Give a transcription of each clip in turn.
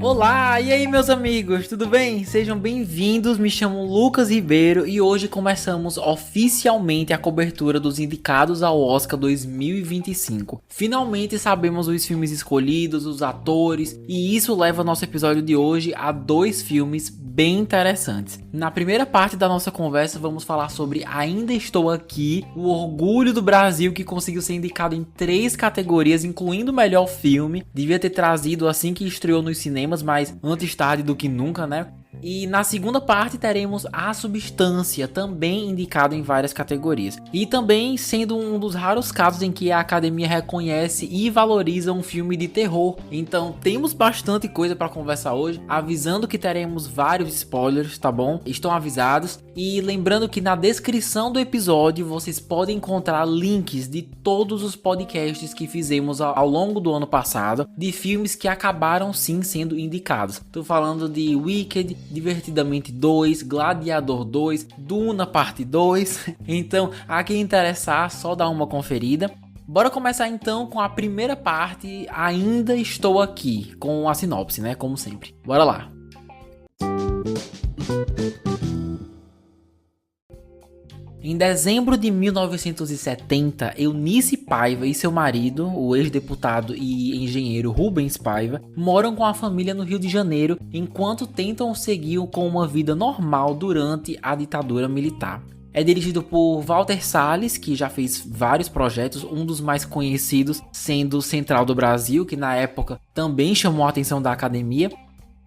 Olá, e aí meus amigos, tudo bem? Sejam bem-vindos, me chamo Lucas Ribeiro e hoje começamos oficialmente a cobertura dos indicados ao Oscar 2025. Finalmente sabemos os filmes escolhidos, os atores, e isso leva nosso episódio de hoje a 2 filmes bem interessantes. Na primeira parte da nossa conversa vamos falar sobre Ainda Estou Aqui, o orgulho do Brasil que conseguiu ser indicado em 3 categorias, incluindo o melhor filme. Devia ter trazido assim que estreou nos cinemas, mas antes tarde do que nunca, né? E na segunda parte teremos A Substância, também indicado em várias categorias. E também sendo um dos raros casos em que a academia reconhece e valoriza um filme de terror. Então temos bastante coisa para conversar hoje, avisando que teremos vários spoilers, tá bom? Estão avisados. E lembrando que na descrição do episódio vocês podem encontrar links de todos os podcasts que fizemos ao longo do ano passado, de filmes que acabaram sim sendo indicados. Tô falando de Wicked, Divertidamente 2, Gladiador 2, Duna Parte 2. Então, a quem interessar, só dá uma conferida. Bora começar então com a primeira parte, Ainda Estou Aqui, com a sinopse, né? Como sempre. Bora lá. Em dezembro de 1970, Eunice Paiva e seu marido, o ex-deputado e engenheiro Rubens Paiva, moram com a família no Rio de Janeiro enquanto tentam seguir com uma vida normal durante a ditadura militar. É dirigido por Walter Salles, que já fez vários projetos, um dos mais conhecidos sendo Central do Brasil, que na época também chamou a atenção da academia.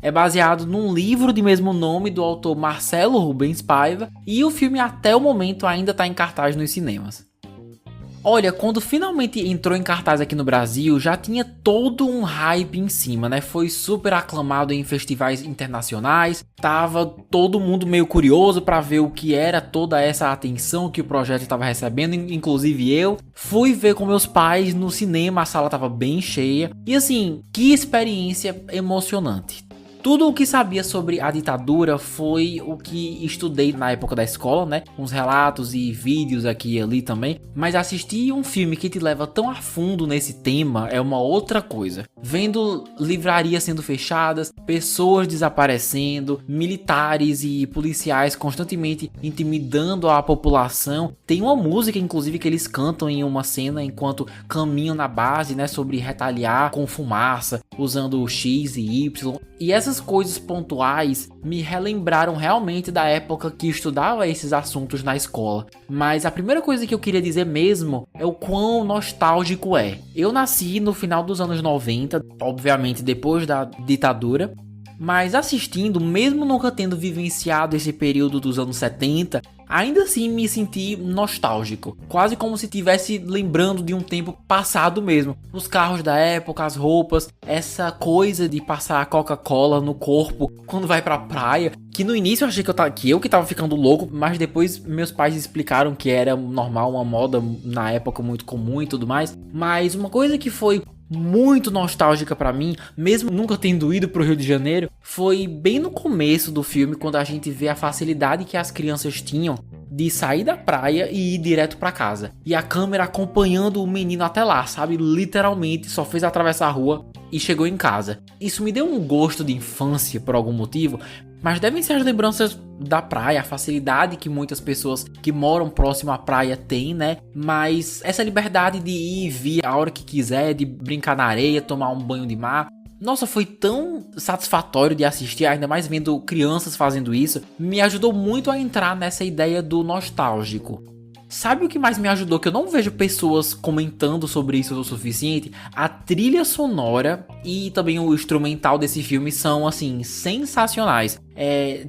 É baseado num livro de mesmo nome do autor Marcelo Rubens Paiva e o filme até o momento ainda está em cartaz nos cinemas. Olha, quando finalmente entrou em cartaz aqui no Brasil, já tinha todo um hype em cima, né? Foi super aclamado em festivais internacionais, tava todo mundo meio curioso para ver o que era toda essa atenção que o projeto estava recebendo, inclusive eu. Fui ver com meus pais no cinema, a sala tava bem cheia, e assim, que experiência emocionante. Tudo o que sabia sobre a ditadura foi o que estudei na época da escola, né? Uns relatos e vídeos aqui e ali também. Mas assistir um filme que te leva tão a fundo nesse tema é uma outra coisa. Vendo livrarias sendo fechadas, pessoas desaparecendo, militares e policiais constantemente intimidando a população. Tem uma música, inclusive, que eles cantam em uma cena enquanto caminham na base, né? Sobre retaliar com fumaça, usando o X e Y. E essas coisas pontuais me relembraram realmente da época que estudava esses assuntos na escola. Mas a primeira coisa que eu queria dizer mesmo é o quão nostálgico é. Eu nasci no final dos anos 90, obviamente depois da ditadura, mas assistindo, mesmo nunca tendo vivenciado esse período dos anos 70, ainda assim me senti nostálgico, quase como se estivesse lembrando de um tempo passado mesmo. Os carros da época, as roupas, essa coisa de passar a Coca-Cola no corpo quando vai pra praia, que no início eu achei que eu que tava ficando louco, mas depois meus pais explicaram que era normal, uma moda na época muito comum e tudo mais. Mas uma coisa que foi muito nostálgica pra mim, mesmo nunca tendo ido pro Rio de Janeiro, foi bem no começo do filme, quando a gente vê a facilidade que as crianças tinham de sair da praia e ir direto pra casa. E a câmera acompanhando o menino até lá, sabe? Literalmente só fez atravessar a rua e chegou em casa. Isso me deu um gosto de infância por algum motivo, mas devem ser as lembranças da praia, a facilidade que muitas pessoas que moram próximo à praia têm, né? Mas essa liberdade de ir e vir a hora que quiser, de brincar na areia, tomar um banho de mar. Nossa, foi tão satisfatório de assistir, ainda mais vendo crianças fazendo isso. Me ajudou muito a entrar nessa ideia do nostálgico. Sabe o que mais me ajudou? Que eu não vejo pessoas comentando sobre isso o suficiente? A trilha sonora e também o instrumental desse filme são, assim, sensacionais.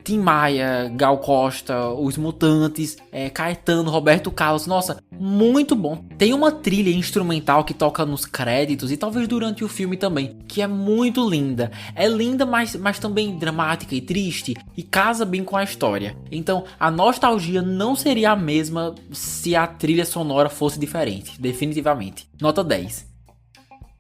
Tim Maia, Gal Costa, Os Mutantes, Caetano, Roberto Carlos, nossa, muito bom. Tem uma trilha instrumental que toca nos créditos e talvez durante o filme também, que é muito linda. É linda, mas também dramática e triste, e casa bem com a história. Então, a nostalgia não seria a mesma se a trilha sonora fosse diferente, definitivamente. Nota 10.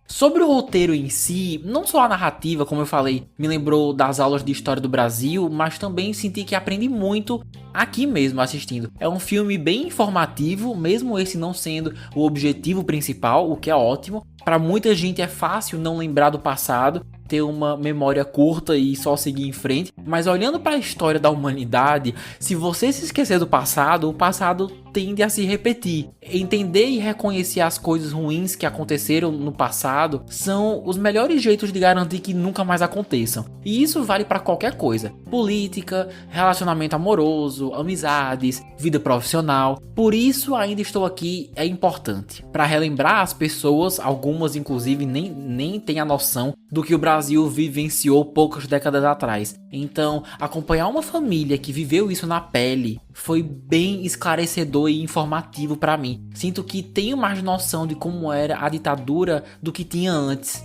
Sobre o roteiro em si, não só a narrativa, como eu falei, me lembrou das aulas de história do Brasil, mas também senti que aprendi muito aqui mesmo assistindo. É um filme bem informativo, mesmo esse não sendo o objetivo principal, o que é ótimo. Para muita gente é fácil não lembrar do passado, ter uma memória curta e só seguir em frente, mas olhando para a história da humanidade, se você se esquecer do passado, o passado tende a se repetir. Entender e reconhecer as coisas ruins que aconteceram no passado são os melhores jeitos de garantir que nunca mais aconteçam. E isso vale para qualquer coisa: política, relacionamento amoroso, amizades, vida profissional. Por isso ainda estou aqui, é importante para relembrar as pessoas, algumas inclusive nem têm a noção do que o Brasil vivenciou poucas décadas atrás. Então, acompanhar uma família que viveu isso na pele foi bem esclarecedor e informativo para mim. Sinto que tenho mais noção de como era a ditadura do que tinha antes.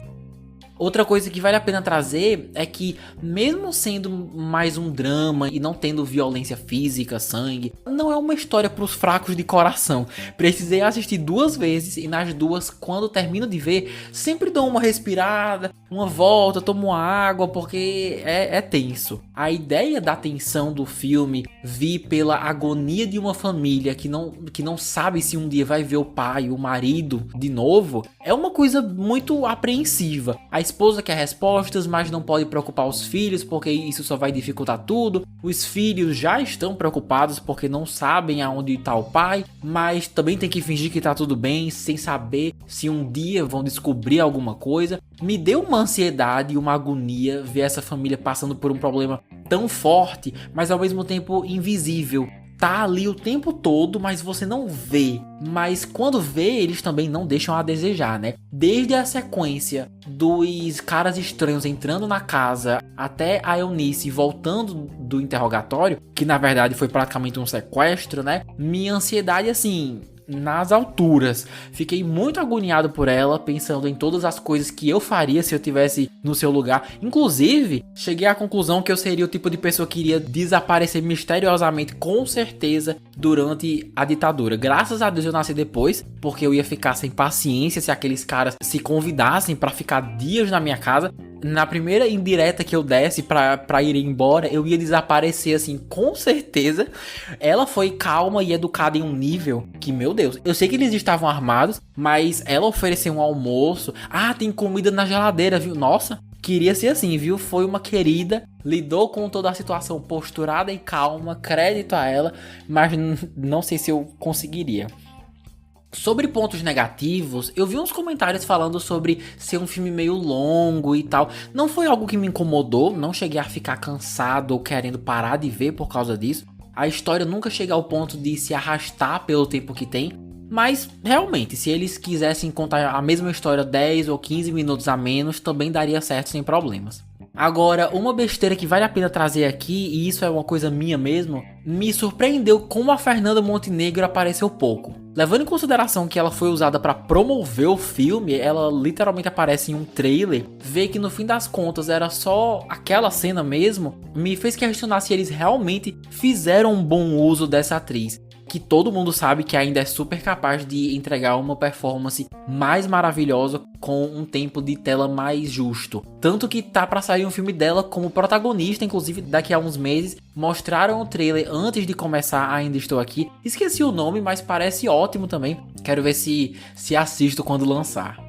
Outra coisa que vale a pena trazer é que, mesmo sendo mais um drama e não tendo violência física, sangue, não é uma história para os fracos de coração. Precisei assistir 2 vezes e nas 2, quando termino de ver, sempre dou uma respirada, uma volta, tomo uma água, porque é tenso. A ideia da tensão do filme vir pela agonia de uma família que não sabe se um dia vai ver o pai, o marido de novo, é uma coisa muito apreensiva. A esposa quer respostas, mas não pode preocupar os filhos porque isso só vai dificultar tudo. Os filhos já estão preocupados porque não sabem aonde está o pai, mas também tem que fingir que tá tudo bem, sem saber se um dia vão descobrir alguma coisa. Me deu uma ansiedade e uma agonia ver essa família passando por um problema tão forte, mas ao mesmo tempo invisível. Tá ali o tempo todo, mas você não vê. Mas quando vê, eles também não deixam a desejar, né? Desde a sequência dos caras estranhos entrando na casa até a Eunice voltando do interrogatório, que na verdade foi praticamente um sequestro, né? Minha ansiedade, assim, nas alturas. Fiquei muito agoniado por ela, pensando em todas as coisas que eu faria se eu tivesse no seu lugar. Inclusive, cheguei à conclusão que eu seria o tipo de pessoa que iria desaparecer misteriosamente, com certeza, durante a ditadura. Graças a Deus eu nasci depois, porque eu ia ficar sem paciência se aqueles caras se convidassem pra ficar dias na minha casa. Na primeira indireta que eu desse pra ir embora, eu ia desaparecer, assim, com certeza. Ela foi calma e educada em um nível que, meu Deus, eu sei que eles estavam armados, mas ela ofereceu um almoço. Ah, tem comida na geladeira, viu? Nossa, queria ser assim, viu? Foi uma querida, lidou com toda a situação posturada e calma, crédito a ela, mas não sei se eu conseguiria. Sobre pontos negativos, eu vi uns comentários falando sobre ser um filme meio longo e tal. Não foi algo que me incomodou, não cheguei a ficar cansado ou querendo parar de ver por causa disso. A história nunca chega ao ponto de se arrastar pelo tempo que tem. Mas, realmente, se eles quisessem contar a mesma história 10 ou 15 minutos a menos, também daria certo sem problemas. Agora, uma besteira que vale a pena trazer aqui, e isso é uma coisa minha mesmo, me surpreendeu como a Fernanda Montenegro apareceu pouco. Levando em consideração que ela foi usada para promover o filme, ela literalmente aparece em um trailer, ver que no fim das contas era só aquela cena mesmo, me fez questionar se eles realmente fizeram um bom uso dessa atriz, que todo mundo sabe que ainda é super capaz de entregar uma performance mais maravilhosa com um tempo de tela mais justo. Tanto que tá pra sair um filme dela como protagonista, inclusive daqui a uns meses. Mostraram o trailer antes de começar Ainda Estou Aqui. Esqueci o nome, mas parece ótimo também. Quero ver se assisto quando lançar.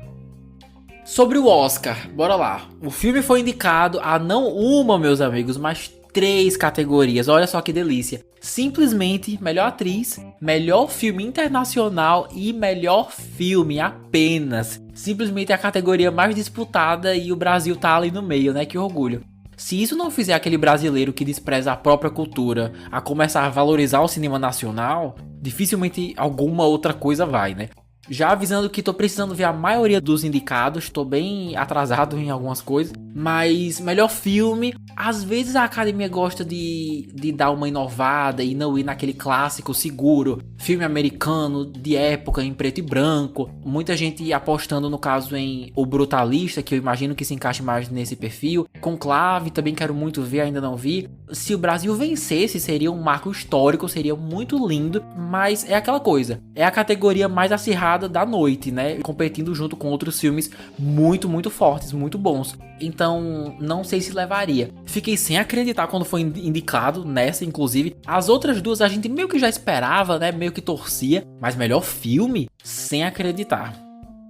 Sobre o Oscar, bora lá. O filme foi indicado a não uma, meus amigos, mas 3 categorias. Olha só que delícia. Simplesmente melhor atriz, melhor filme internacional e melhor filme apenas. Simplesmente a categoria mais disputada e o Brasil tá ali no meio, né? Que orgulho. Se isso não fizer aquele brasileiro que despreza a própria cultura a começar a valorizar o cinema nacional, dificilmente alguma outra coisa vai, né? Já avisando que tô precisando ver a maioria dos indicados, tô bem atrasado em algumas coisas, Mas melhor filme, às vezes a academia gosta de dar uma inovada e não ir naquele clássico seguro, filme americano de época em preto e branco. Muita gente apostando no caso em O Brutalista, que eu imagino que se encaixe mais nesse perfil. Conclave, também quero muito ver, ainda não vi. Se o Brasil vencesse, seria um marco histórico, seria muito lindo, mas é aquela coisa, é a categoria mais acirrada da noite, né? Competindo junto com outros filmes muito, muito fortes, muito bons. Então, não sei se levaria. Fiquei sem acreditar quando foi indicado nessa, inclusive. As outras duas a gente meio que já esperava, né? Meio que torcia. Mas melhor filme? Sem acreditar.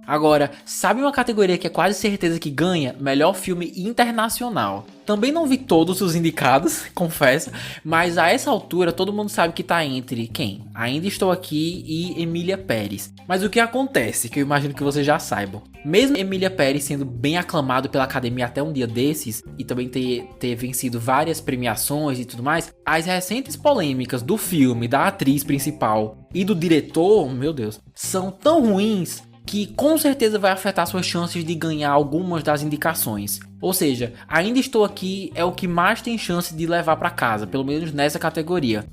Agora, sabe uma categoria que é quase certeza que ganha? Melhor filme internacional. Também não vi todos os indicados, confesso, mas a essa altura todo mundo sabe que tá entre quem? Ainda Estou Aqui e Emília Pérez. Mas o que acontece, que eu imagino que vocês já saibam. Mesmo Emília Pérez sendo bem aclamado pela academia até um dia desses, e também ter vencido várias premiações e tudo mais, as recentes polêmicas do filme, da atriz principal e do diretor, meu Deus, são tão ruins que com certeza vai afetar suas chances de ganhar algumas das indicações. Ou seja, Ainda Estou Aqui é o que mais tem chance de levar para casa, pelo menos nessa categoria.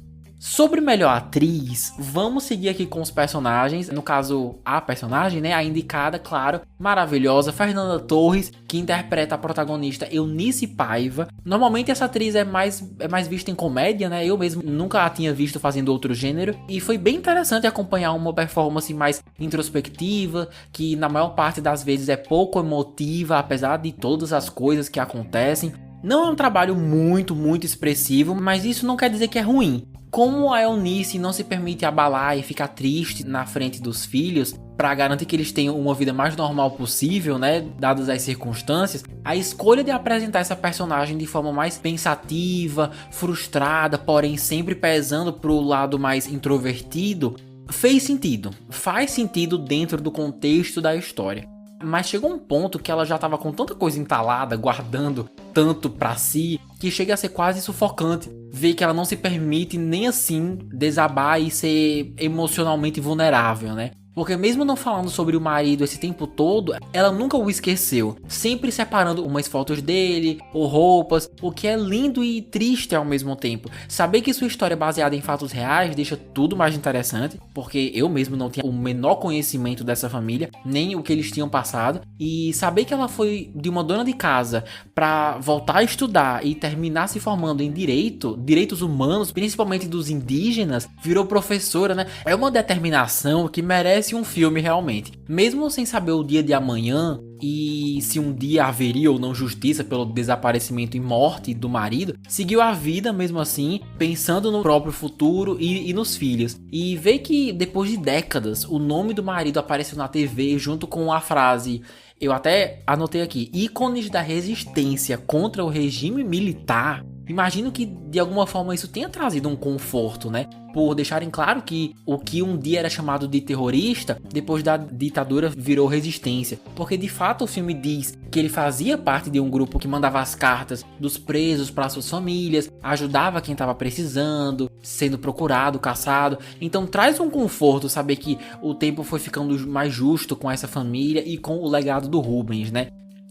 Sobre melhor atriz, vamos seguir aqui com os personagens. No caso, a personagem, né, a indicada, claro, maravilhosa, Fernanda Torres, que interpreta a protagonista Eunice Paiva. Normalmente essa atriz é mais vista em comédia, né, eu mesmo nunca a tinha visto fazendo outro gênero. E foi bem interessante acompanhar uma performance mais introspectiva, que na maior parte das vezes é pouco emotiva, apesar de todas as coisas que acontecem. Não é um trabalho muito, muito expressivo, mas isso não quer dizer que é ruim. Como a Eunice não se permite abalar e ficar triste na frente dos filhos, para garantir que eles tenham uma vida mais normal possível, né, dadas as circunstâncias, a escolha de apresentar essa personagem de forma mais pensativa, frustrada, porém sempre pesando pro lado mais introvertido, fez sentido. Faz sentido dentro do contexto da história. Mas chegou um ponto que ela já tava com tanta coisa entalada, guardando tanto pra si, que chega a ser quase sufocante. Ver que ela não se permite nem assim desabar e ser emocionalmente vulnerável, né? Porque mesmo não falando sobre o marido esse tempo todo, ela nunca o esqueceu. Sempre separando umas fotos dele, ou roupas, o que é lindo e triste ao mesmo tempo. Saber que sua história é baseada em fatos reais deixa tudo mais interessante, porque eu mesmo não tinha o menor conhecimento dessa família, nem o que eles tinham passado. E saber que ela foi de uma dona de casa pra voltar a estudar e terminar se formando em direitos humanos, principalmente dos indígenas, virou professora, né? É uma determinação que merece um filme realmente. Mesmo sem saber o dia de amanhã e se um dia haveria ou não justiça pelo desaparecimento e morte do marido, seguiu a vida mesmo assim, pensando no próprio futuro e nos filhos. E ver que depois de décadas o nome do marido apareceu na TV junto com a frase, eu até anotei aqui, ícones da resistência contra o regime militar. Imagino que de alguma forma isso tenha trazido um conforto, né? Por deixarem claro que o que um dia era chamado de terrorista, depois da ditadura virou resistência. Porque de fato o filme diz que ele fazia parte de um grupo que mandava as cartas dos presos para suas famílias, ajudava quem estava precisando, sendo procurado, caçado. Então traz um conforto saber que o tempo foi ficando mais justo com essa família e com o legado do Rubens, né?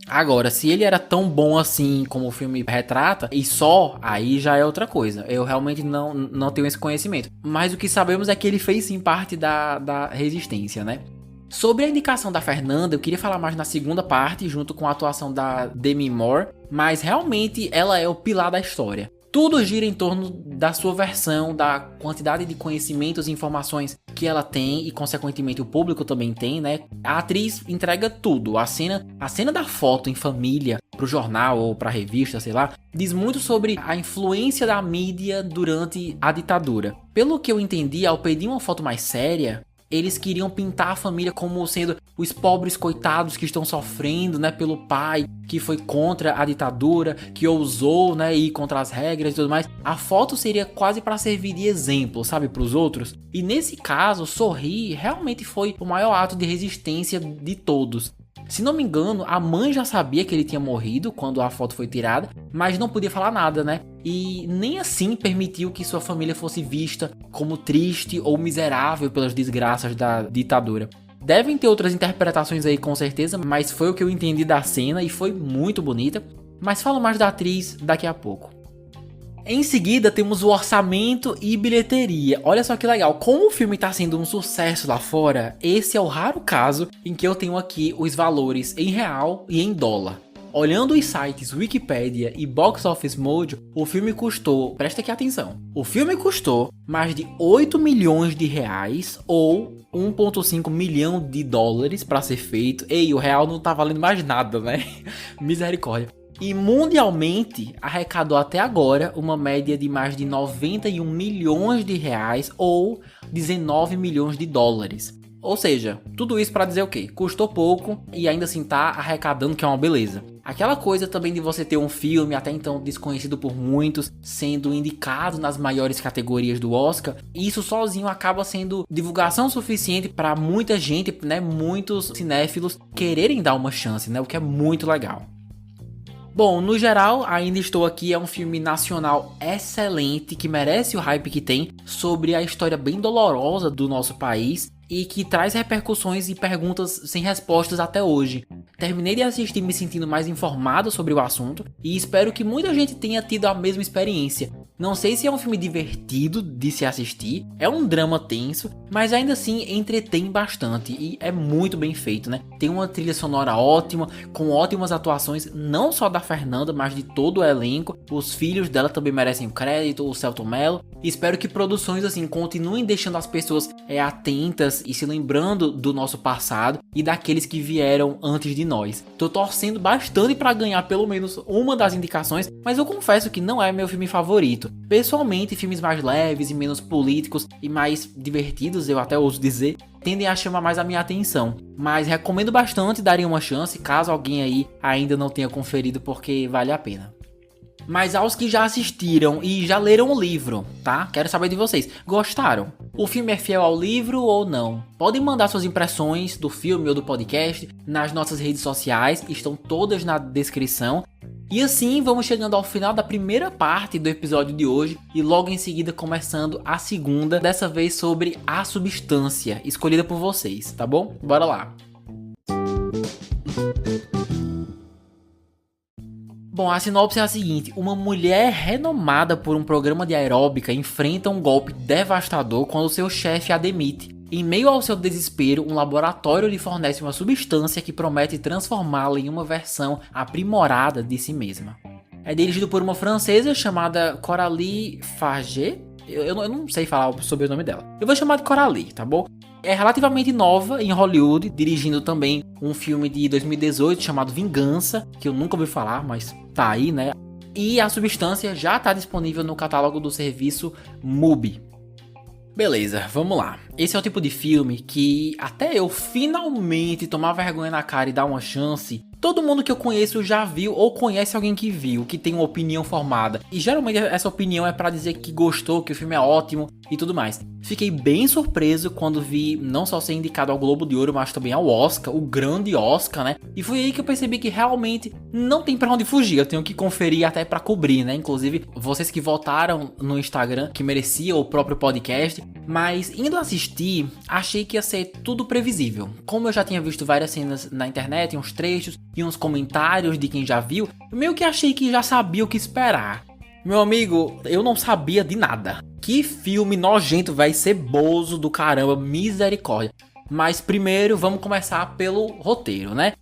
Agora, se ele era tão bom assim como o filme retrata, e só, aí já é outra coisa. Eu realmente não tenho esse conhecimento. Mas o que sabemos é que ele fez sim parte da resistência, né? Sobre a indicação da Fernanda, eu queria falar mais na segunda parte, junto com a atuação da Demi Moore, mas realmente ela é o pilar da história. Tudo gira em torno da sua versão, da quantidade de conhecimentos e informações que ela tem e consequentemente o público também tem, né? A atriz entrega tudo. A cena da foto em família pro jornal ou pra revista, sei lá, diz muito sobre a influência da mídia durante a ditadura. Pelo que eu entendi, ao pedir uma foto mais séria, eles queriam pintar a família como sendo os pobres coitados que estão sofrendo, né, pelo pai que foi contra a ditadura, que ousou, né, ir contra as regras e tudo mais. A foto seria quase para servir de exemplo, sabe, para os outros. E nesse caso, sorrir realmente foi o maior ato de resistência de todos. Se não me engano, a mãe já sabia que ele tinha morrido quando a foto foi tirada, mas não podia falar nada, né? E nem assim permitiu que sua família fosse vista como triste ou miserável pelas desgraças da ditadura. Devem ter outras interpretações aí com certeza, mas foi o que eu entendi da cena e foi muito bonita. mas falo mais da atriz daqui a pouco. Em seguida temos o orçamento e bilheteria. Olha só que legal, como o filme está sendo um sucesso lá fora, esse é o raro caso em que eu tenho aqui os valores em real e em dólar. Olhando os sites Wikipedia e Box Office Mojo, o filme custou, presta aqui atenção, o filme custou mais de 8 milhões de reais ou 1,5 milhão de dólares para ser feito. Ei, o real não tá valendo mais nada, né? Misericórdia. E mundialmente arrecadou até agora uma média de mais de 91 milhões de reais ou 19 milhões de dólares. Ou seja, tudo isso para dizer o quê? Custou pouco e ainda assim tá arrecadando, que é uma beleza. Aquela coisa também de você ter um filme até então desconhecido por muitos, sendo indicado nas maiores categorias do Oscar, isso sozinho acaba sendo divulgação suficiente para muita gente, né, muitos cinéfilos quererem dar uma chance, né, o que é muito legal. Bom, no geral, Ainda Estou Aqui é um filme nacional excelente que merece o hype que tem sobre a história bem dolorosa do nosso país e que traz repercussões e perguntas sem respostas até hoje. Terminei de assistir me sentindo mais informado sobre o assunto e espero que muita gente tenha tido a mesma experiência. Não sei se é um filme divertido de se assistir, é um drama tenso, mas ainda assim entretém bastante e é muito bem feito, né? Tem uma trilha sonora ótima, com ótimas atuações, não só da Fernanda, mas de todo o elenco. Os filhos dela também merecem o crédito, o Selton Mello. E espero que produções assim continuem deixando as pessoas atentas e se lembrando do nosso passado e daqueles que vieram antes de nós. Tô torcendo bastante para ganhar pelo menos uma das indicações, mas eu confesso que não é meu filme favorito. Pessoalmente, filmes mais leves e menos políticos e mais divertidos, eu até ouso dizer, tendem a chamar mais a minha atenção. Mas recomendo bastante darem uma chance, caso alguém aí ainda não tenha conferido, porque vale a pena. Mas aos que já assistiram e já leram o livro, tá? Quero saber de vocês. Gostaram? O filme é fiel ao livro ou não? Podem mandar suas impressões do filme ou do podcast nas nossas redes sociais, estão todas na descrição. E assim vamos chegando ao final da primeira parte do episódio de hoje e logo em seguida começando a segunda, dessa vez sobre A Substância, escolhida por vocês, tá bom? Bora lá! Bom, a sinopse é a seguinte: uma mulher renomada por um programa de aeróbica enfrenta um golpe devastador quando seu chefe a demite. Em meio ao seu desespero, um laboratório lhe fornece uma substância que promete transformá-la em uma versão aprimorada de si mesma. É dirigido por uma francesa chamada Coralie Farget. Eu não sei falar sobre o nome dela. Eu vou chamar de Coralie, tá bom? É relativamente nova em Hollywood, dirigindo também um filme de 2018 chamado Vingança, que eu nunca ouvi falar, mas tá aí, né? E A Substância já está disponível no catálogo do serviço MUBI. Beleza, vamos lá. Esse é o tipo de filme que até eu finalmente tomar vergonha na cara e dar uma chance. Todo mundo que eu conheço já viu ou conhece alguém que viu, que tem uma opinião formada. E geralmente essa opinião é pra dizer que gostou, que o filme é ótimo e tudo mais. Fiquei bem surpreso quando vi não só ser indicado ao Globo de Ouro, mas também ao Oscar, o grande Oscar, né? E foi aí que eu percebi que realmente não tem pra onde fugir. Eu tenho que conferir até pra cobrir, né? Inclusive, vocês que votaram no Instagram, que merecia o próprio podcast. Mas indo assistir, achei que ia ser tudo previsível. Como eu já tinha visto várias cenas na internet, uns trechos e uns comentários de quem já viu, meio que achei que já sabia o que esperar. Meu amigo, eu não sabia de nada. Que filme nojento, vai ser ceboso do caramba, misericórdia. Mas primeiro vamos começar pelo roteiro, né?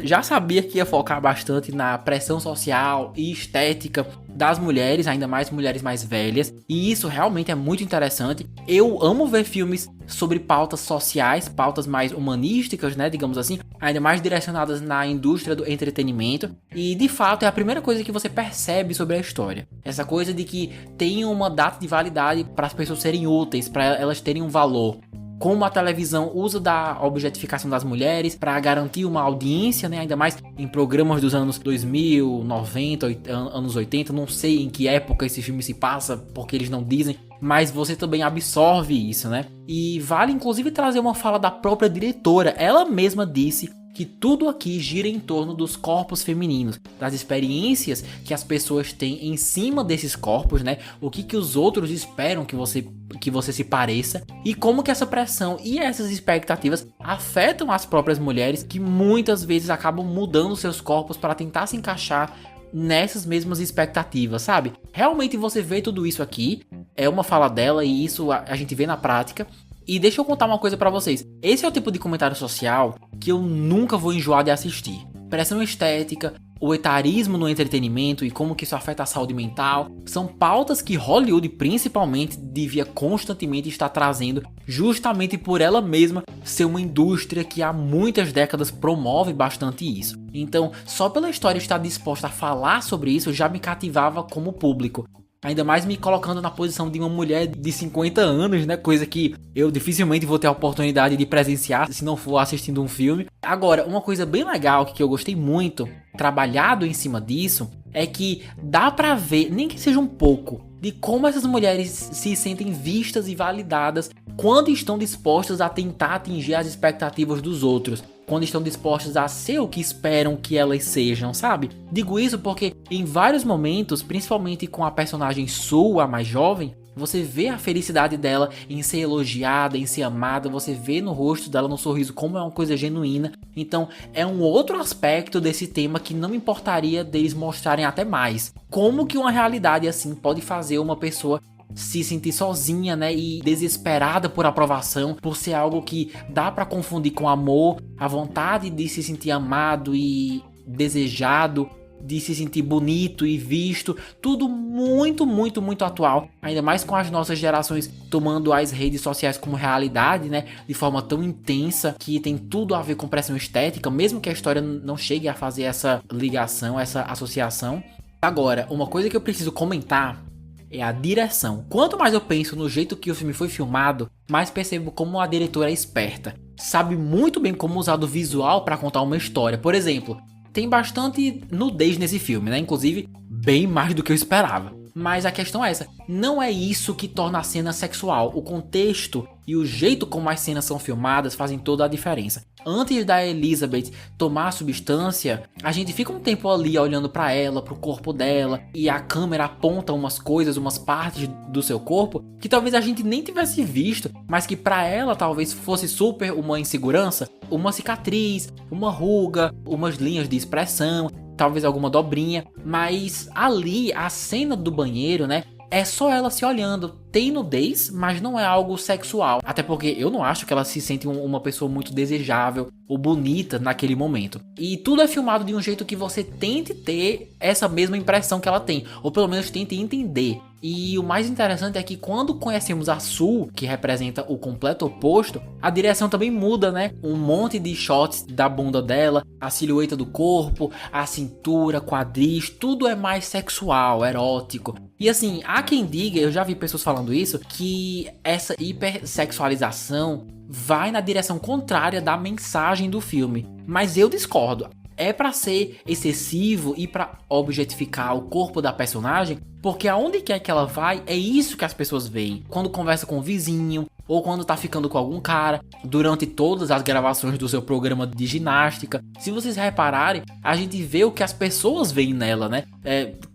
Já sabia que ia focar bastante na pressão social e estética das mulheres, ainda mais mulheres mais velhas, e isso realmente é muito interessante. Eu amo ver filmes sobre pautas sociais, pautas mais humanísticas, né, digamos assim, ainda mais direcionadas na indústria do entretenimento, e de fato é a primeira coisa que você percebe sobre a história. Essa coisa de que tem uma data de validade para as pessoas serem úteis, para elas terem um valor. Como a televisão usa da objetificação das mulheres para garantir uma audiência, né? Ainda mais em programas dos anos 2000, 90, anos 80, não sei em que época esse filme se passa, porque eles não dizem, mas você também absorve isso, né? E vale inclusive trazer uma fala da própria diretora, ela mesma disse que tudo aqui gira em torno dos corpos femininos, das experiências que as pessoas têm em cima desses corpos, né? O que os outros esperam que você se pareça e como que essa pressão e essas expectativas afetam as próprias mulheres, que muitas vezes acabam mudando seus corpos para tentar se encaixar nessas mesmas expectativas, sabe? Realmente você vê tudo isso aqui, é uma fala dela e isso a gente vê na prática. E deixa eu contar uma coisa pra vocês, esse é o tipo de comentário social que eu nunca vou enjoar de assistir. Pressão estética, o etarismo no entretenimento e como que isso afeta a saúde mental, são pautas que Hollywood principalmente devia constantemente estar trazendo, justamente por ela mesma ser uma indústria que há muitas décadas promove bastante isso. Então, só pela história estar disposta a falar sobre isso já me cativava como público. Ainda mais me colocando na posição de uma mulher de 50 anos, né? Coisa que eu dificilmente vou ter a oportunidade de presenciar se não for assistindo um filme. Agora, uma coisa bem legal que eu gostei muito, trabalhado em cima disso, é que dá pra ver, nem que seja um pouco, de como essas mulheres se sentem vistas e validadas quando estão dispostas a tentar atingir as expectativas dos outros. Quando estão dispostas a ser o que esperam que elas sejam, sabe? Digo isso porque em vários momentos, principalmente com a personagem Sue, a mais jovem, você vê a felicidade dela em ser elogiada, em ser amada, você vê no rosto dela, no sorriso, como é uma coisa genuína. Então é um outro aspecto desse tema que não me importaria deles mostrarem até mais. Como que uma realidade assim pode fazer uma pessoa se sentir sozinha, né, e desesperada por aprovação, por ser algo que dá pra confundir com amor, a vontade de se sentir amado e desejado, de se sentir bonito e visto, tudo muito, muito, muito atual, ainda mais com as nossas gerações tomando as redes sociais como realidade, né, de forma tão intensa, que tem tudo a ver com pressão estética, mesmo que a história não chegue a fazer essa ligação, essa associação. Agora, uma coisa que eu preciso comentar é a direção. Quanto mais eu penso no jeito que o filme foi filmado, mais percebo como a diretora é esperta. Sabe muito bem como usar do visual para contar uma história. Por exemplo, tem bastante nudez nesse filme, né? Inclusive, bem mais do que eu esperava. Mas a questão é essa, não é isso que torna a cena sexual. O contexto e o jeito como as cenas são filmadas fazem toda a diferença. Antes da Elizabeth tomar a substância, a gente fica um tempo ali olhando pra ela, pro corpo dela, e a câmera aponta umas coisas, umas partes do seu corpo que talvez a gente nem tivesse visto, mas que pra ela talvez fosse super uma insegurança, uma cicatriz, uma ruga, umas linhas de expressão, talvez alguma dobrinha, mas ali a cena do banheiro, né, é só ela se olhando. Tem nudez, mas não é algo sexual. Até porque eu não acho que ela se sente uma pessoa muito desejável ou bonita naquele momento. E tudo é filmado de um jeito que você tente ter essa mesma impressão que ela tem, ou pelo menos tente entender. E o mais interessante é que quando conhecemos a Sue, que representa o completo oposto, a direção também muda, né? Um monte de shots da bunda dela, a silhueta do corpo, a cintura, quadris, tudo é mais sexual, erótico. E assim, há quem diga, eu já vi pessoas falando isso, que essa hipersexualização vai na direção contrária da mensagem do filme. Mas eu discordo. É pra ser excessivo e pra objetificar o corpo da personagem, porque aonde quer que ela vai, é isso que as pessoas veem. Quando conversa com o vizinho, ou quando tá ficando com algum cara, durante todas as gravações do seu programa de ginástica. Se vocês repararem, a gente vê o que as pessoas veem nela, né?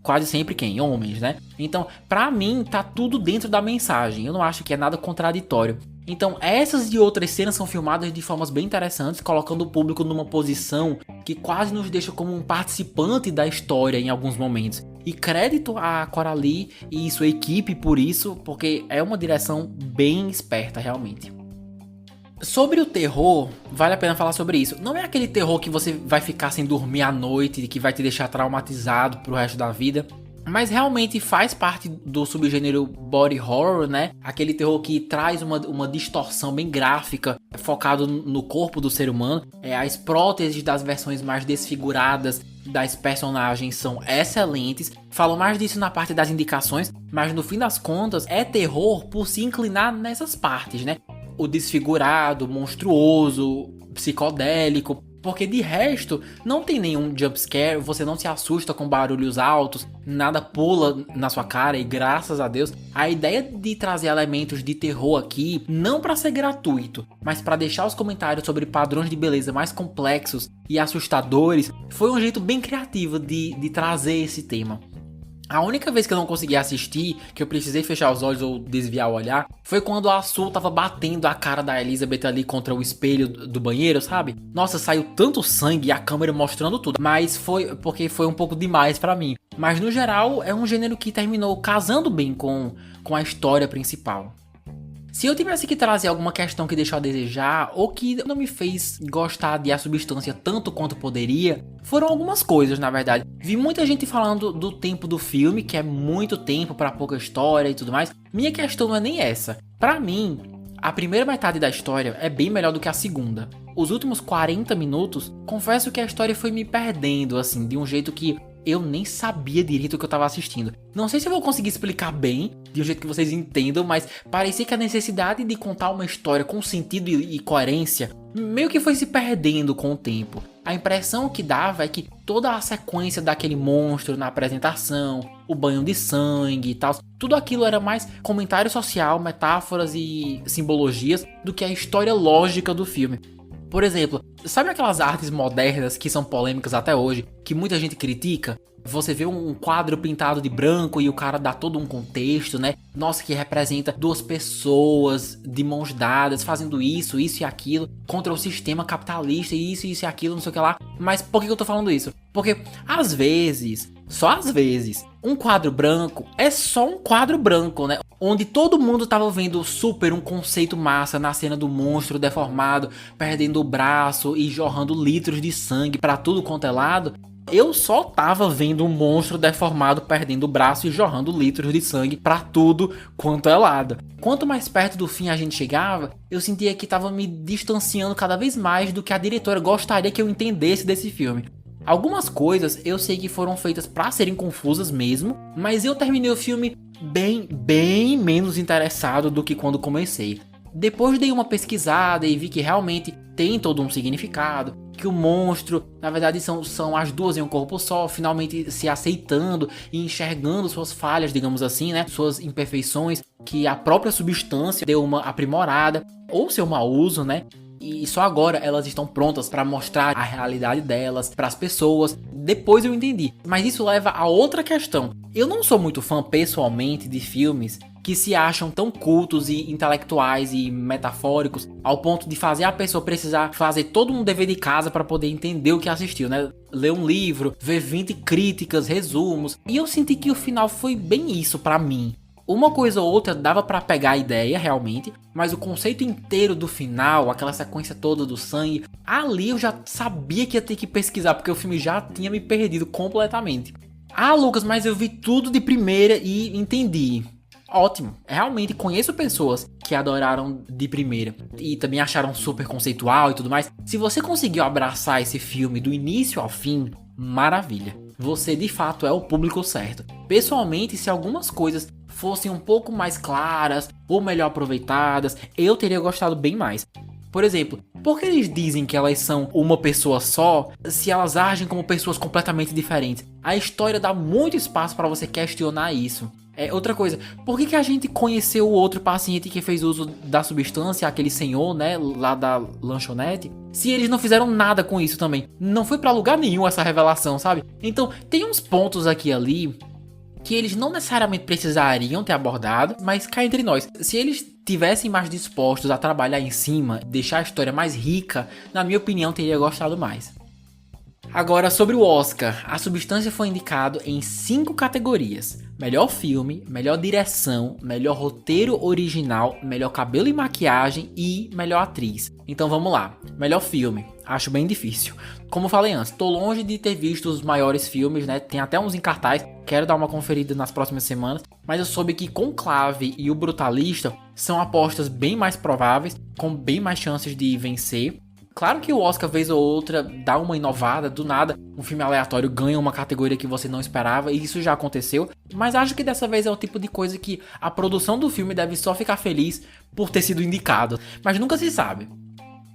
Quase sempre quem? Homens, né? Então, pra mim, tá tudo dentro da mensagem. Eu não acho que é nada contraditório. Então, essas e outras cenas são filmadas de formas bem interessantes, colocando o público numa posição que quase nos deixa como um participante da história em alguns momentos. E crédito a Coralie e sua equipe por isso, porque é uma direção bem esperta realmente. Sobre o terror, vale a pena falar sobre isso. Não é aquele terror que você vai ficar sem dormir à noite e que vai te deixar traumatizado pro resto da vida. Mas realmente faz parte do subgênero body horror, né? Aquele terror que traz uma distorção bem gráfica, focado no corpo do ser humano. As próteses das versões mais desfiguradas das personagens são excelentes. Falo mais disso na parte das indicações, mas no fim das contas é terror por se inclinar nessas partes, né? O desfigurado, monstruoso, psicodélico. Porque de resto, não tem nenhum jumpscare, você não se assusta com barulhos altos, nada pula na sua cara e graças a Deus, a ideia de trazer elementos de terror aqui, não para ser gratuito, mas para deixar os comentários sobre padrões de beleza mais complexos e assustadores, foi um jeito bem criativo de trazer esse tema. A única vez que eu não consegui assistir, que eu precisei fechar os olhos ou desviar o olhar, foi quando a Sue tava batendo a cara da Elizabeth ali contra o espelho do banheiro, sabe? Nossa, saiu tanto sangue e a câmera mostrando tudo, mas foi porque foi um pouco demais pra mim. Mas no geral, é um gênero que terminou casando bem com a história principal. Se eu tivesse que trazer alguma questão que deixou a desejar, ou que não me fez gostar de A Substância tanto quanto poderia, foram algumas coisas, na verdade. Vi muita gente falando do tempo do filme, que é muito tempo para pouca história e tudo mais. Minha questão não é nem essa. Pra mim, a primeira metade da história é bem melhor do que a segunda. Os últimos 40 minutos, confesso que a história foi me perdendo, assim, de um jeito que eu nem sabia direito o que eu tava assistindo. Não sei se eu vou conseguir explicar bem, de um jeito que vocês entendam, mas parecia que a necessidade de contar uma história com sentido e coerência meio que foi se perdendo com o tempo. A impressão que dava é que toda a sequência daquele monstro na apresentação, o banho de sangue e tal, tudo aquilo era mais comentário social, metáforas e simbologias do que a história lógica do filme. Por exemplo, sabe aquelas artes modernas que são polêmicas até hoje, que muita gente critica? Você vê um quadro pintado de branco e o cara dá todo um contexto, né? Nossa, que representa duas pessoas de mãos dadas fazendo isso e aquilo contra o sistema capitalista e isso e aquilo, não sei o que lá. Mas por que eu tô falando isso? Porque às vezes, só às vezes, um quadro branco é só um quadro branco, né? Onde todo mundo tava vendo super um conceito massa na cena do monstro deformado, perdendo o braço e jorrando litros de sangue pra tudo quanto é lado. Eu só tava vendo um monstro deformado perdendo o braço e jorrando litros de sangue pra tudo quanto é lado. Quanto mais perto do fim a gente chegava, eu sentia que tava me distanciando cada vez mais do que a diretora gostaria que eu entendesse desse filme. Algumas coisas eu sei que foram feitas pra serem confusas mesmo, mas eu terminei o filme bem menos interessado do que quando comecei. Depois dei uma pesquisada e vi que realmente tem todo um significado, que o monstro, na verdade, são as duas em um corpo só, finalmente se aceitando e enxergando suas falhas, digamos assim, né? Suas imperfeições, que a própria substância deu uma aprimorada, ou seu mau uso, né? E só agora elas estão prontas para mostrar a realidade delas para as pessoas. Depois eu entendi. Mas isso leva a outra questão. Eu não sou muito fã pessoalmente de filmes que se acham tão cultos e intelectuais e metafóricos ao ponto de fazer a pessoa precisar fazer todo um dever de casa para poder entender o que assistiu, né? Ler um livro, ver 20 críticas, resumos. E eu senti que o final foi bem isso para mim. Uma coisa ou outra dava pra pegar a ideia, realmente, mas o conceito inteiro do final, aquela sequência toda do sangue, ali eu já sabia que ia ter que pesquisar, porque o filme já tinha me perdido completamente. Ah, Lucas, mas eu vi tudo de primeira e entendi. Ótimo, realmente conheço pessoas que adoraram de primeira e também acharam super conceitual e tudo mais. Se você conseguiu abraçar esse filme do início ao fim, maravilha. Você de fato é o público certo. Pessoalmente, se algumas coisas fossem um pouco mais claras ou melhor aproveitadas, eu teria gostado bem mais. Por exemplo, por que eles dizem que elas são uma pessoa só, se elas agem como pessoas completamente diferentes? A história dá muito espaço para você questionar isso. Outra coisa, por que a gente conheceu o outro paciente que fez uso da substância, aquele senhor, né, lá da lanchonete, se eles não fizeram nada com isso também? Não foi pra lugar nenhum essa revelação, sabe? Então, tem uns pontos aqui e ali que eles não necessariamente precisariam ter abordado, mas cá entre nós, se eles tivessem mais dispostos a trabalhar em cima, deixar a história mais rica, na minha opinião, teria gostado mais. Agora, sobre o Oscar, A Substância foi indicado em 5 categorias: melhor filme, melhor direção, melhor roteiro original, melhor cabelo e maquiagem e melhor atriz. Então vamos lá, melhor filme, acho bem difícil. Como falei antes, tô longe de ter visto os maiores filmes, né? Tem até uns em cartaz, quero dar uma conferida nas próximas semanas, mas eu soube que Conclave e O Brutalista são apostas bem mais prováveis, com bem mais chances de vencer. Claro que o Oscar, vez ou outra, dá uma inovada, do nada, um filme aleatório ganha uma categoria que você não esperava, e isso já aconteceu, mas acho que dessa vez é o tipo de coisa que a produção do filme deve só ficar feliz por ter sido indicado, mas nunca se sabe.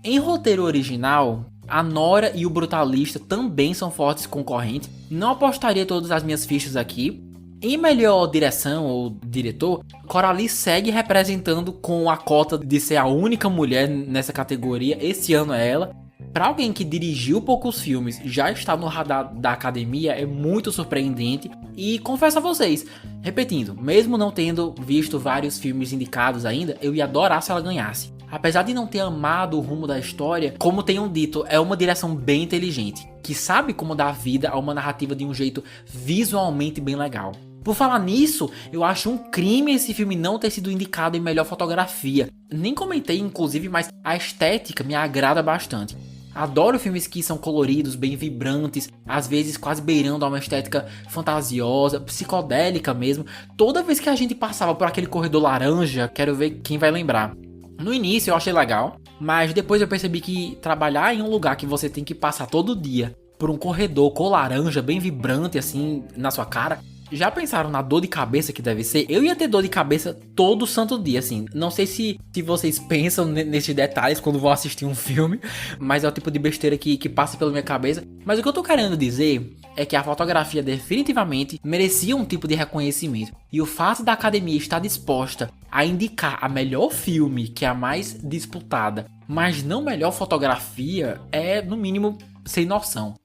Em roteiro original, A Nora e o Brutalista também são fortes concorrentes. Não apostaria todas as minhas fichas aqui. Em melhor direção ou diretor, Coralie segue representando com a cota de ser a única mulher nessa categoria. Esse ano é ela. Para alguém que dirigiu poucos filmes, já está no radar da academia, é muito surpreendente. E confesso a vocês, repetindo, mesmo não tendo visto vários filmes indicados ainda, eu ia adorar se ela ganhasse. Apesar de não ter amado o rumo da história, como tenham dito, é uma direção bem inteligente, que sabe como dar vida a uma narrativa de um jeito visualmente bem legal. Por falar nisso, eu acho um crime esse filme não ter sido indicado em melhor fotografia. Nem comentei, inclusive, mas a estética me agrada bastante. Adoro filmes que são coloridos, bem vibrantes, às vezes quase beirando a uma estética fantasiosa, psicodélica mesmo. Toda vez que a gente passava por aquele corredor laranja, quero ver quem vai lembrar. No início eu achei legal, mas depois eu percebi que trabalhar em um lugar que você tem que passar todo dia por um corredor cor laranja, bem vibrante assim, na sua cara... Já pensaram na dor de cabeça que deve ser? Eu ia ter dor de cabeça todo santo dia, assim. Não sei se vocês pensam nesses detalhes quando vão assistir um filme, mas é o tipo de besteira que passa pela minha cabeça. Mas o que eu tô querendo dizer é que a fotografia definitivamente merecia um tipo de reconhecimento. E o fato da academia estar disposta a indicar a melhor filme, que é a mais disputada, mas não melhor fotografia, é no mínimo sem noção.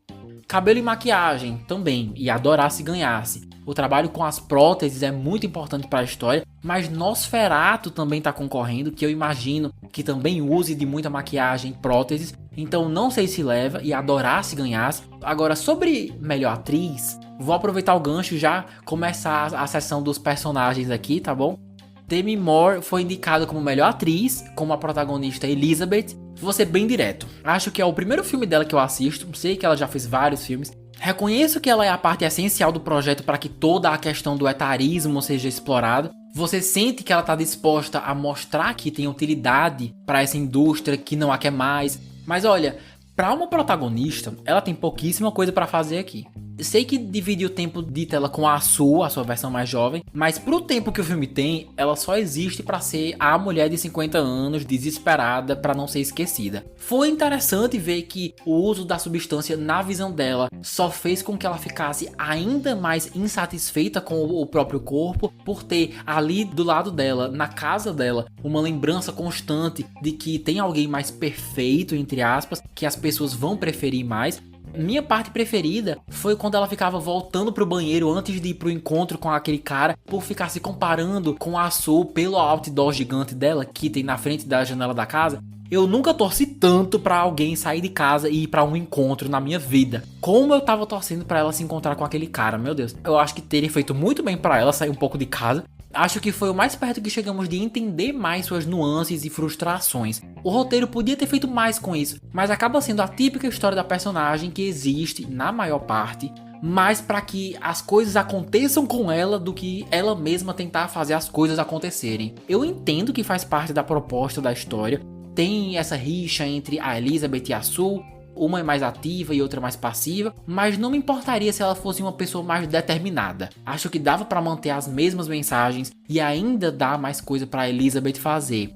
Cabelo e maquiagem também, e adorar se ganhasse. O trabalho com as próteses é muito importante para a história, mas Nosferatu também está concorrendo, que eu imagino que também use de muita maquiagem e próteses, então não sei se leva e adorar se ganhasse. Agora, sobre melhor atriz, vou aproveitar o gancho e já começar a sessão dos personagens aqui, tá bom? Demi Moore foi indicada como melhor atriz, como a protagonista Elizabeth. Vou ser bem direto, acho que é o primeiro filme dela que eu assisto, sei que ela já fez vários filmes. Reconheço que ela é a parte essencial do projeto para que toda a questão do etarismo seja explorada. Você sente que ela está disposta a mostrar que tem utilidade para essa indústria que não a quer mais. Mas olha, para uma protagonista, ela tem pouquíssima coisa para fazer aqui. Sei que divide o tempo de tela com a sua versão mais jovem, mas pro tempo que o filme tem, ela só existe pra ser a mulher de 50 anos desesperada pra não ser esquecida. Foi interessante ver que o uso da substância na visão dela só fez com que ela ficasse ainda mais insatisfeita com o próprio corpo, por ter ali do lado dela, na casa dela, uma lembrança constante de que tem alguém mais perfeito, entre aspas, que as pessoas vão preferir mais. Minha parte preferida foi quando ela ficava voltando pro banheiro antes de ir pro encontro com aquele cara, por ficar se comparando com a Sue pelo outdoor gigante dela que tem na frente da janela da casa. Eu nunca torci tanto pra alguém sair de casa e ir pra um encontro na minha vida, como eu tava torcendo pra ela se encontrar com aquele cara, meu Deus. Eu acho que teria feito muito bem pra ela sair um pouco de casa. Acho que foi o mais perto que chegamos de entender mais suas nuances e frustrações. O roteiro podia ter feito mais com isso, mas acaba sendo a típica história da personagem que existe, na maior parte, mais para que as coisas aconteçam com ela do que ela mesma tentar fazer as coisas acontecerem. Eu entendo que faz parte da proposta da história, tem essa rixa entre a Elizabeth e a Sue, uma é mais ativa e outra mais passiva, mas não me importaria se ela fosse uma pessoa mais determinada. Acho que dava para manter as mesmas mensagens e ainda dar mais coisa para Elizabeth fazer.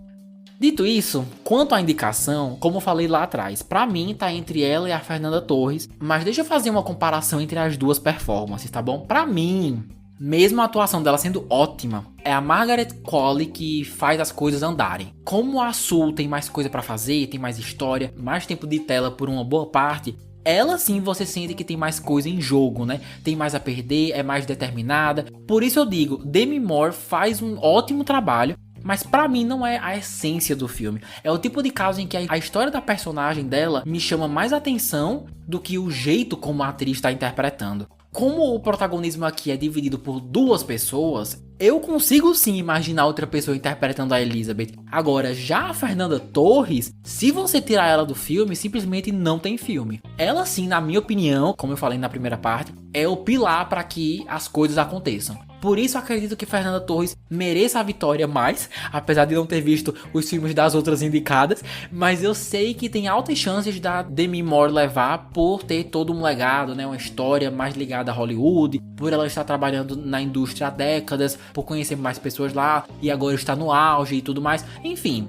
Dito isso, quanto à indicação, como eu falei lá atrás, pra mim tá entre ela e a Fernanda Torres, mas deixa eu fazer uma comparação entre as duas performances, tá bom? Pra mim, mesmo a atuação dela sendo ótima, é a Margaret Qualley que faz as coisas andarem. Como a Sue tem mais coisa pra fazer, tem mais história, mais tempo de tela por uma boa parte, ela sim você sente que tem mais coisa em jogo, né? Tem mais a perder, é mais determinada. Por isso eu digo, Demi Moore faz um ótimo trabalho, mas pra mim não é a essência do filme. É o tipo de caso em que a história da personagem dela me chama mais atenção do que o jeito como a atriz está interpretando. Como o protagonismo aqui é dividido por duas pessoas, eu consigo sim imaginar outra pessoa interpretando a Elizabeth. Agora, já a Fernanda Torres, se você tirar ela do filme, simplesmente não tem filme. Ela sim, na minha opinião, como eu falei na primeira parte, é o pilar para que as coisas aconteçam. Por isso acredito que Fernanda Torres mereça a vitória mais, apesar de não ter visto os filmes das outras indicadas, mas eu sei que tem altas chances da Demi Moore levar por ter todo um legado, né, uma história mais ligada a Hollywood, por ela estar trabalhando na indústria há décadas, por conhecer mais pessoas lá e agora está no auge e tudo mais, enfim,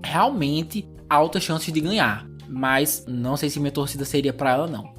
realmente altas chances de ganhar. mas não sei se minha torcida seria pra ela não.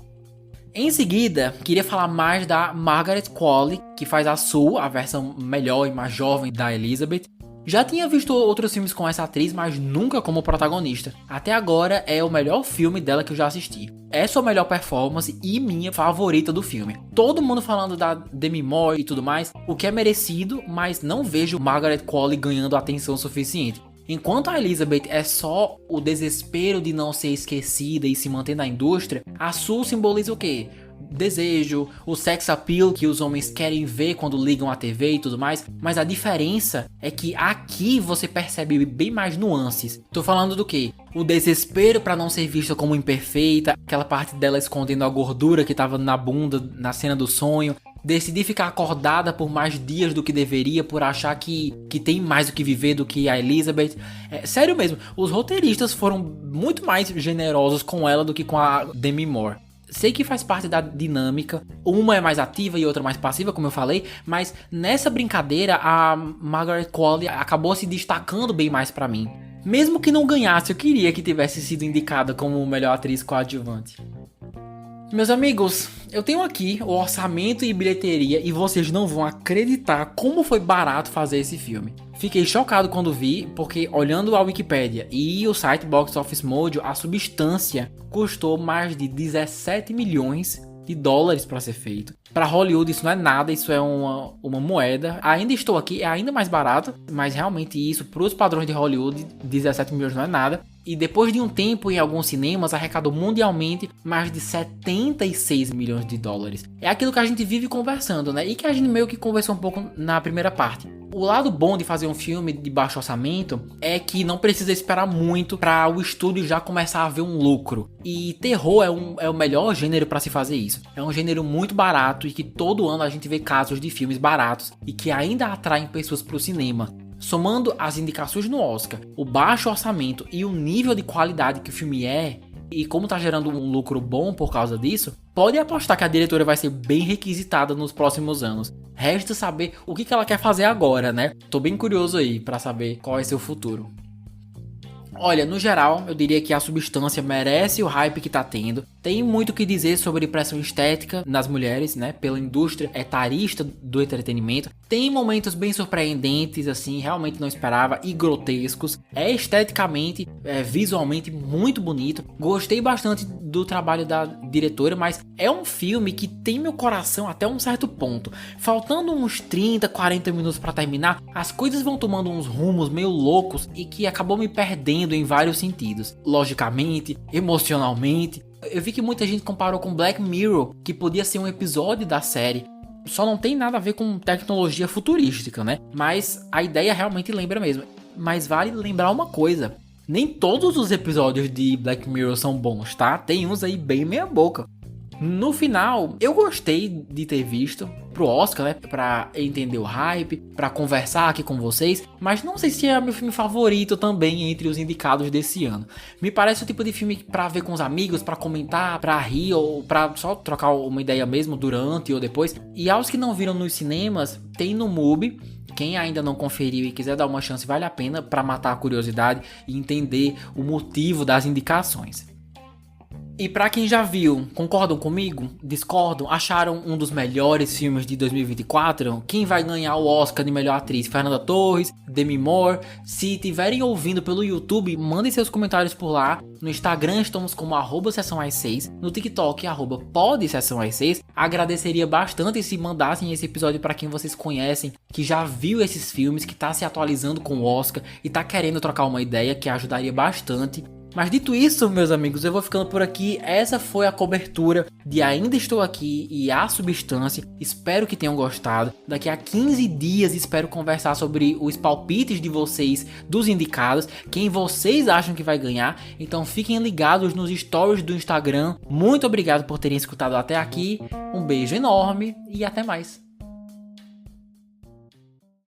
Em seguida, queria falar mais da Margaret Qualley, que faz a Sue, a versão melhor e mais jovem da Elizabeth. Já tinha visto outros filmes com essa atriz, mas nunca como protagonista. Até agora é o melhor filme dela que eu já assisti. É sua melhor performance e minha favorita do filme. Todo mundo falando da Demi Moore e tudo mais, o que é merecido, mas não vejo Margaret Qualley ganhando atenção suficiente. Enquanto a Elizabeth é só o desespero de não ser esquecida e se manter na indústria, a Sue simboliza o quê? Desejo, o sex appeal que os homens querem ver quando ligam a TV e tudo mais, mas a diferença é que aqui você percebe bem mais nuances. Tô falando do quê? O desespero pra não ser vista como imperfeita, aquela parte dela escondendo a gordura que tava na bunda na cena do sonho, decidir ficar acordada por mais dias do que deveria por achar que tem mais o que viver do que a Elizabeth. Sério mesmo, os roteiristas foram muito mais generosos com ela do que com a Demi Moore. Sei que faz parte da dinâmica, uma é mais ativa e outra mais passiva, como eu falei, mas nessa brincadeira a Margaret Qualley acabou se destacando bem mais pra mim. Mesmo que não ganhasse, eu queria que tivesse sido indicada como melhor atriz coadjuvante. Meus amigos, eu tenho aqui o orçamento e bilheteria e vocês não vão acreditar como foi barato fazer esse filme. Fiquei chocado quando vi, porque olhando a Wikipedia e o site Box Office Mojo, a Substância custou mais de 17 milhões de dólares para ser feito. Para Hollywood isso não é nada, isso é uma moeda. Ainda estou aqui, é ainda mais barato, mas realmente isso, para os padrões de Hollywood, 17 milhões não é nada. E depois de um tempo em alguns cinemas, arrecadou mundialmente mais de 76 milhões de dólares. É aquilo que a gente vive conversando, né? E que a gente meio que conversou um pouco na primeira parte. O lado bom de fazer um filme de baixo orçamento é que não precisa esperar muito para o estúdio já começar a ver um lucro. E terror é o melhor gênero para se fazer isso. É um gênero muito barato e que todo ano a gente vê casos de filmes baratos e que ainda atraem pessoas para o cinema. Somando as indicações no Oscar, o baixo orçamento e o nível de qualidade que o filme é, e como tá gerando um lucro bom por causa disso, pode apostar que a diretora vai ser bem requisitada nos próximos anos. Resta saber o que ela quer fazer agora, né? Tô bem curioso aí pra saber qual é seu futuro. Olha, no geral, eu diria que a Substância merece o hype que tá tendo. Tem muito o que dizer sobre pressão estética nas mulheres, né? Pela indústria etarista do entretenimento. Tem momentos bem surpreendentes, assim, realmente não esperava, e grotescos. É esteticamente, visualmente muito bonito. Gostei bastante do trabalho da diretora, mas é um filme que tem meu coração até um certo ponto. Faltando uns 30, 40 minutos pra terminar, as coisas vão tomando uns rumos meio loucos e que acabou me perdendo em vários sentidos. Logicamente, emocionalmente. Eu vi que muita gente comparou com Black Mirror, que podia ser um episódio da série. Só não tem nada a ver com tecnologia futurística, né? Mas a ideia realmente lembra mesmo. Mas vale lembrar uma coisa. Nem todos os episódios de Black Mirror são bons, tá? Tem uns aí bem meia boca. No final, eu gostei de ter visto pro Oscar, né? Pra entender o hype, pra conversar aqui com vocês. Mas não sei se é meu filme favorito também entre os indicados desse ano. Me parece o tipo de filme pra ver com os amigos, pra comentar, pra rir ou pra só trocar uma ideia mesmo durante ou depois. E aos que não viram nos cinemas, tem no MUBI. Quem ainda não conferiu e quiser dar uma chance, vale a pena pra matar a curiosidade e entender o motivo das indicações. E pra quem já viu, concordam comigo? Discordam? Acharam um dos melhores filmes de 2024? Quem vai ganhar o Oscar de melhor atriz? Fernanda Torres? Demi Moore? Se estiverem ouvindo pelo YouTube, mandem seus comentários por lá. No Instagram estamos como @sessãoas6, no TikTok @podsessãoas6. Agradeceria bastante se mandassem esse episódio para quem vocês conhecem, que já viu esses filmes, que tá se atualizando com o Oscar e tá querendo trocar uma ideia, que ajudaria bastante. Mas dito isso, meus amigos, eu vou ficando por aqui. Essa foi a cobertura de Ainda Estou Aqui e A Substância. Espero que tenham gostado. Daqui a 15 dias espero conversar sobre os palpites de vocês dos indicados, quem vocês acham que vai ganhar. Então fiquem ligados nos stories do Instagram. Muito obrigado por terem escutado até aqui. Um beijo enorme e até mais.